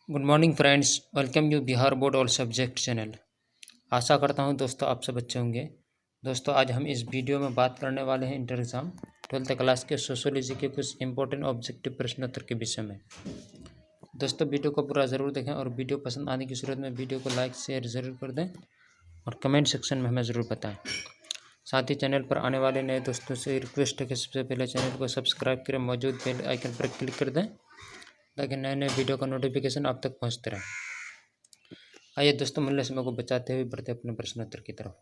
Good morning friends, welcome you Bihar board all subject channel. आशा करता हूं दोस्तों आप सब अच्छे होंगे। दोस्तों आज हम इस वीडियो में बात करने वाले हैं इंटर एग्ज़ाम 12th क्लास के सोशियोलॉजी के कुछ इंपॉर्टेंट ऑब्जेक्टिव प्रश्नोत्तर के विषय में। दोस्तों वीडियो को पूरा ज़रूर देखें और वीडियो पसंद आने की सूरत में वीडियो को लाइक शेयर ज़रूर कर दें और कमेंट सेक्शन में हमें ज़रूर बताएँ। साथ ही चैनल पर आने वाले नए दोस्तों से रिक्वेस्ट है कि सबसे पहले चैनल को सब्सक्राइब करें, मौजूद बेल आइकन पर क्लिक कर दें ताकि नए नए वीडियो का नोटिफिकेशन आप तक पहुंचते रहे। आइए दोस्तों मूल्य समय को बचाते हुए बढ़ते अपने प्रश्नोत्तर की तरफ।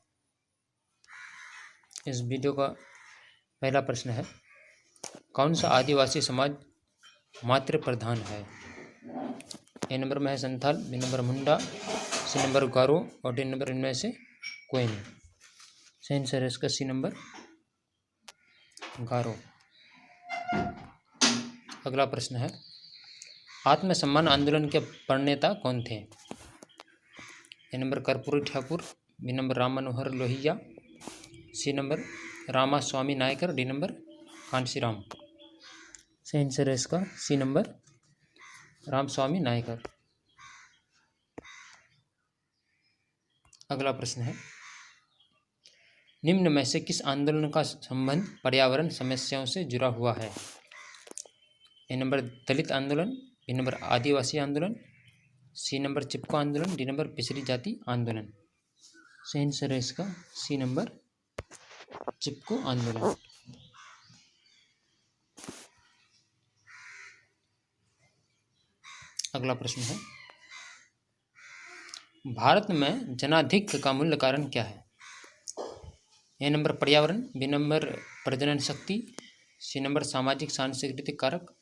इस वीडियो का पहला प्रश्न है, कौन सा आदिवासी समाज मातृ प्रधान है? ए नंबर में है संथाल, बी नंबर मुंडा, सी नंबर गारो और डी नंबर इनमें से कोई नहीं। सही आंसर है इसका सी नंबर गारो। अगला प्रश्न है, आत्मसम्मान आंदोलन के प्रणेता कौन थे? A number Karpoori Thakur, B number Ram Manohar Lohia, C number Rama Swami Naicker, D number Kanshiram. सही आंसर है इसका सी नंबर राम स्वामी नायकर। अगला प्रश्न है, निम्न में से किस आंदोलन का संबंध पर्यावरण समस्याओं से जुड़ा हुआ है? ए नंबर दलित आंदोलन, बी नंबर आदिवासी आंदोलन, सी नंबर चिपको आंदोलन, डी नंबर पिछड़ी जाति आंदोलन। सही आंसर है इसका सी नंबर चिपको आंदोलन। अगला प्रश्न है, भारत में जनाधिक्य का मूल कारण क्या है? ए नंबर पर्यावरण, बी नंबर प्रजनन शक्ति, सी नंबर सामाजिक सांस्कृतिक कारक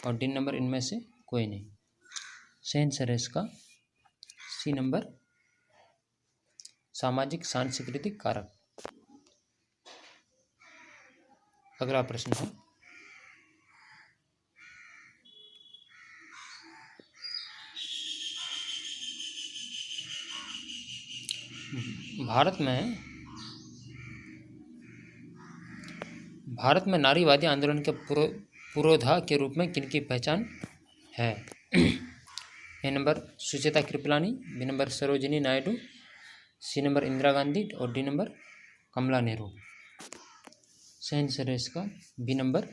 और डी नंबर इनमें से कोई नहीं। सही आंसर है इसका सी नंबर सामाजिक सांस्कृतिक कारक। अगला प्रश्न है, भारत में नारीवादी आंदोलन के पुरोधा के रूप में किनकी पहचान है? A number Sucheta Kripalani, B number Sarojini Naidu, C number Indira Gandhi और डी नंबर कमला नेहरू। सही आंसर है इसका बी नंबर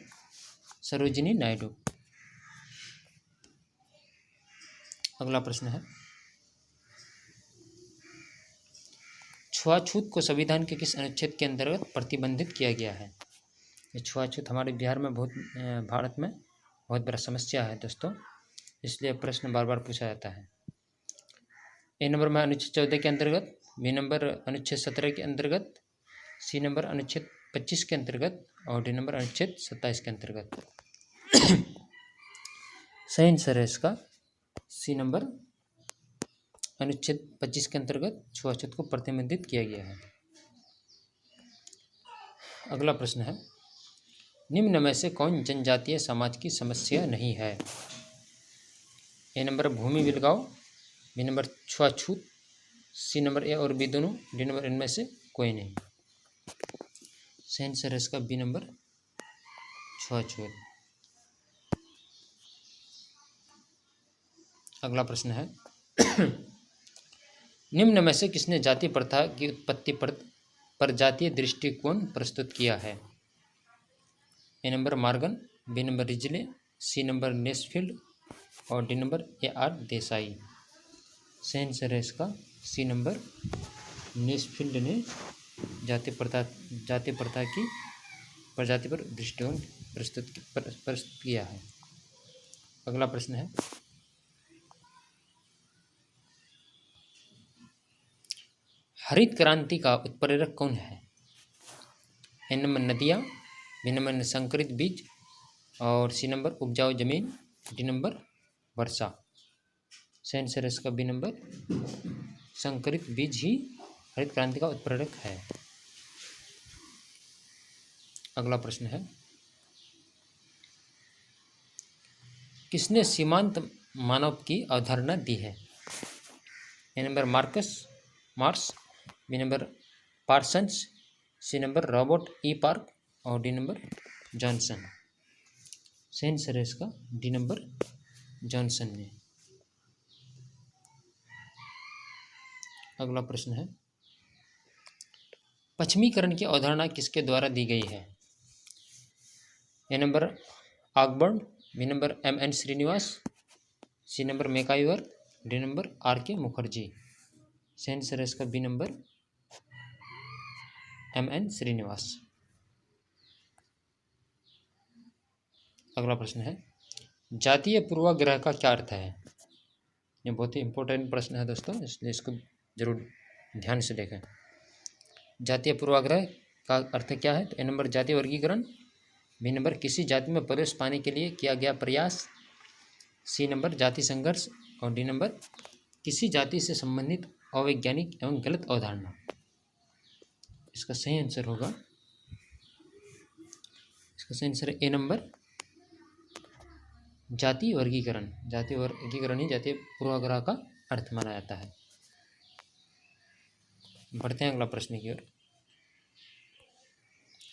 सरोजिनी नायडू। अगला प्रश्न है, छुआछूत को संविधान के किस अनुच्छेद के अंतर्गत प्रतिबंधित किया गया है? ये छुआछूत हमारे बिहार में भारत में बहुत बड़ा समस्या है दोस्तों, इसलिए प्रश्न बार बार पूछा जाता है। ए नंबर में अनुच्छेद 14 के अंतर्गत, बी नंबर अनुच्छेद 17 के अंतर्गत, सी नंबर अनुच्छेद 25 के अंतर्गत और डी नंबर अनुच्छेद 27 के अंतर्गत। सही आंसर है इसका सी नंबर अनुच्छेद 25 के अंतर्गत छुआछूत को प्रतिबंधित किया गया है। अगला प्रश्न है, निम्न में से कौन जनजातीय समाज की समस्या नहीं है? A number Bhumi Bilgaon, B number छुआछूत, सी नंबर ए और बी दोनों, डी नंबर इनमें से कोई नहीं। सही आंसर है इसका बी नंबर छुआछूत। अगला प्रश्न है, निम्न में से किसने जाति प्रथा की उत्पत्ति पर जातीय दृष्टिकोण प्रस्तुत किया है? A number Morgan, B number Risley, C number Nesfield और D number A R Desai. सही आंसर है इसका सी नंबर नेस्फील्ड ने जाति प्रथा की प्रजाति पर दृष्टिकोण प्रस्तुत किया है। अगला प्रश्न है, हरित क्रांति का उत्प्रेरक कौन है? ए नंबर नदियाँ, बी नंबर संकरित बीज और सी नंबर उपजाऊ जमीन, डी नंबर वर्षा। सही आंसर है इसका बी नंबर संकरित बीज ही हरित क्रांति का उत्प्रेरक है। अगला प्रश्न है, किसने सीमांत मानव की अवधारणा दी है? A number Marx, B number Parsons, C number Robert E Park और डी नंबर जॉनसन। सही आंसर है इसका डी नंबर जॉनसन ने। अगला प्रश्न है, पश्चिमीकरण की अवधारणा किसके द्वारा दी गई है? A number Ogburn, B number M.N. Srinivas, C number MacIver, D number R.K. Mukherjee. सही आंसर है इसका बी नंबर M.N. श्रीनिवास। अगला प्रश्न है, जातीय पूर्वाग्रह का क्या अर्थ है? ये बहुत ही इंपॉर्टेंट प्रश्न है दोस्तों, इसलिए इसको जरूर ध्यान से देखें। जातीय पूर्वाग्रह का अर्थ क्या है? तो ए नंबर जातीय वर्गीकरण, बी नंबर किसी जाति में प्रवेश पाने के लिए किया गया प्रयास, सी नंबर जाति संघर्ष, और डी नंबर किसी जाति से संबंधित अवैज्ञानिक एवं गलत अवधारणा। इसका सही आंसर होगा, इसका सही आंसर है ए नंबर जाति वर्गीकरण। जाति वर्गीकरण ही जातीय पूर्वाग्रह का अर्थ माना जाता है। बढ़ते हैं अगला प्रश्न की ओर।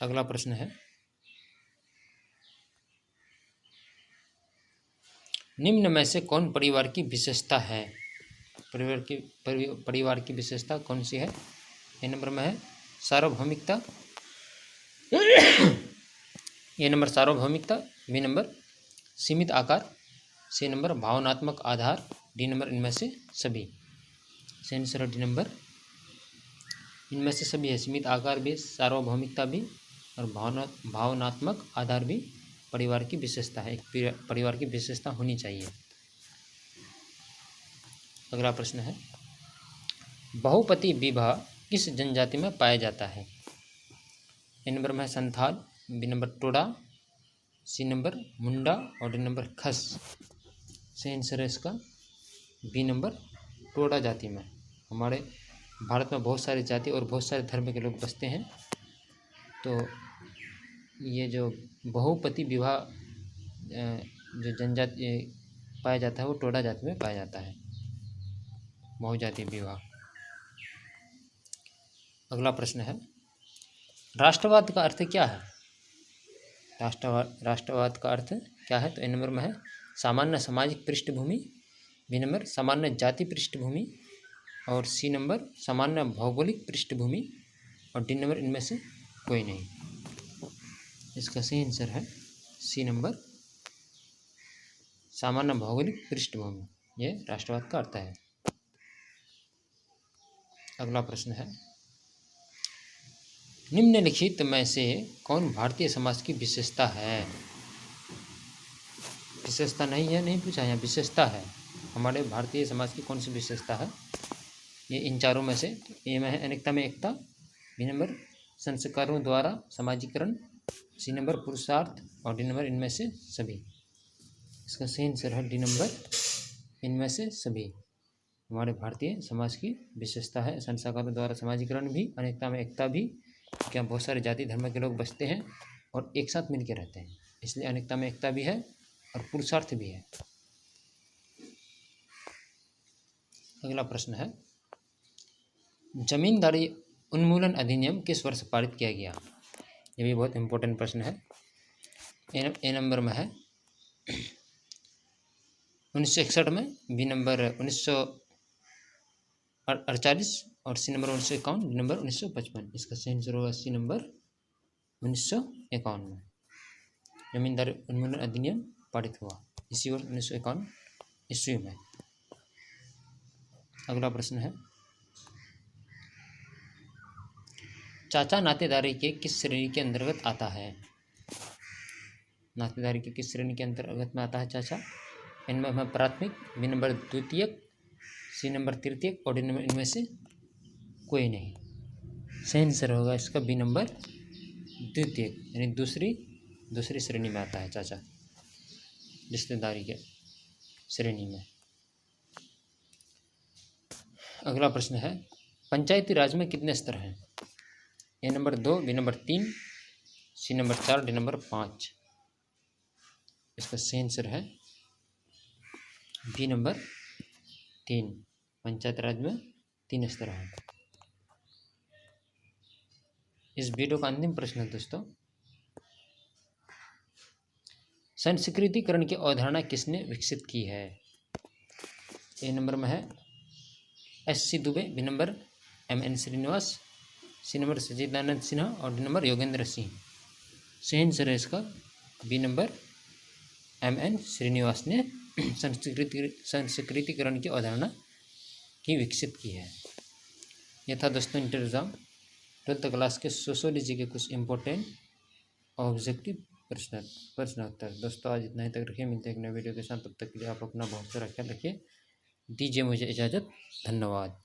अगला प्रश्न है, निम्न में से कौन परिवार की विशेषता है? परिवार की विशेषता कौन सी है? ए नंबर में है सार्वभौमिकता, ए नंबर सार्वभौमिकता, बी नंबर सीमित आकार, सी नंबर भावनात्मक आधार, डी नंबर इनमें से सभी। सही आंसर है डी नंबर इनमें से सभी है। सीमित आकार भी, सार्वभौमिकता भी और भावनात्मक आधार भी परिवार की विशेषता है। एक परिवार की विशेषता होनी चाहिए। अगला प्रश्न है, बहुपति विवाह किस जनजाति में पाया जाता है? ए नंबर में है Santhal, B number Toda, C number Munda और डी नंबर खस। सही आंसर है इसका बी नंबर टोडा जाति में। हमारे भारत में बहुत सारी जाति और बहुत सारे धर्म के लोग बसते हैं, तो ये जो बहुपति विवाह जो जनजाति पाया जाता है वो टोडा जाति में पाया जाता है, बहुजातीय विवाह। अगला प्रश्न है, राष्ट्रवाद का अर्थ क्या है? राष्ट्रवाद का अर्थ क्या है? तो ए नंबर में है सामान्य सामाजिक पृष्ठभूमि, बी नंबर सामान्य जाति पृष्ठभूमि और सी नंबर सामान्य भौगोलिक पृष्ठभूमि और डी नंबर इनमें से कोई नहीं। इसका सही आंसर है सी नंबर सामान्य भौगोलिक पृष्ठभूमि, ये राष्ट्रवाद का अर्थ है। अगला प्रश्न है, निम्नलिखित में से कौन भारतीय समाज की विशेषता है? विशेषता नहीं है, नहीं पूछा, यहाँ विशेषता है। हमारे भारतीय समाज की कौन सी विशेषता है? ये इन चारों में से ए में है अनेकता में एकता, बी नंबर संस्कारों द्वारा समाजीकरण, सी नंबर पुरुषार्थ और डी नंबर इनमें से सभी। इसका सही आंसर है डी नंबर इनमें से सभी। हमारे भारतीय समाज की विशेषता है संस्कारों द्वारा समाजीकरण भी, अनेकता में एकता भी, क्या बहुत सारे जाति धर्म के लोग बसते हैं और एक साथ मिलकर रहते हैं, इसलिए अनेकता में एकता भी है और पुरुषार्थ भी है। अगला प्रश्न है, जमींदारी उन्मूलन अधिनियम किस वर्ष पारित किया गया? ये भी बहुत इंपॉर्टेंट प्रश्न है। ए नंबर में है 1961 में, बी नंबर 1948 और सी नंबर 1951, डी नंबर 1955। इसका सही आंसर होगा सी नंबर 1951 में जमींदारी उन्मूलन अधिनियम पारित हुआ, इसी वर्ष 1951 ईस्वी में। अगला प्रश्न है, चाचा नातेदारी के किस श्रेणी के अंतर्गत आता है? नातेदारी के किस श्रेणी के अंतर्गत में आता है चाचा? इनमें है प्राथमिक, बी नंबर द्वितीयक, सी नंबर तृतीयक और डी नंबर इनमें से कोई नहीं। सही आंसर होगा इसका बी नंबर द्वितीयक, यानी दूसरी श्रेणी में आता है चाचा रिश्तेदारी के श्रेणी में। अगला प्रश्न है, पंचायती राज में कितने स्तर हैं? A number 2, B number 3, C number 4, D number 5। इसका सही आंसर है बी नंबर 3। पंचायत राज में 3 स्तर हैं। इस वीडियो का अंतिम प्रश्न है दोस्तों, संस्कृतिकरण की अवधारणा किसने विकसित की है? ए नंबर में है SC Dubey, B number MN Srinivas, C number Sachchidanand Sinha और डी नंबर योगेंद्र सिंह। सही आंसर है इसका बी नंबर MN श्रीनिवास ने संस्कृतिकरण की अवधारणा की विकसित की है। यह था दोस्तों इंटर एग्जाम 12th क्लास के सोशोलॉजी के कुछ इंपॉर्टेंट ऑब्जेक्टिव प्रश्न उत्तर। दोस्तों आज इतना ही तक रखिए, मिलते हैं एक नए वीडियो के साथ। तब तक के लिए आप अपना बहुत सारा ख्याल रखिए। दीजिए मुझे इजाज़त। धन्यवाद।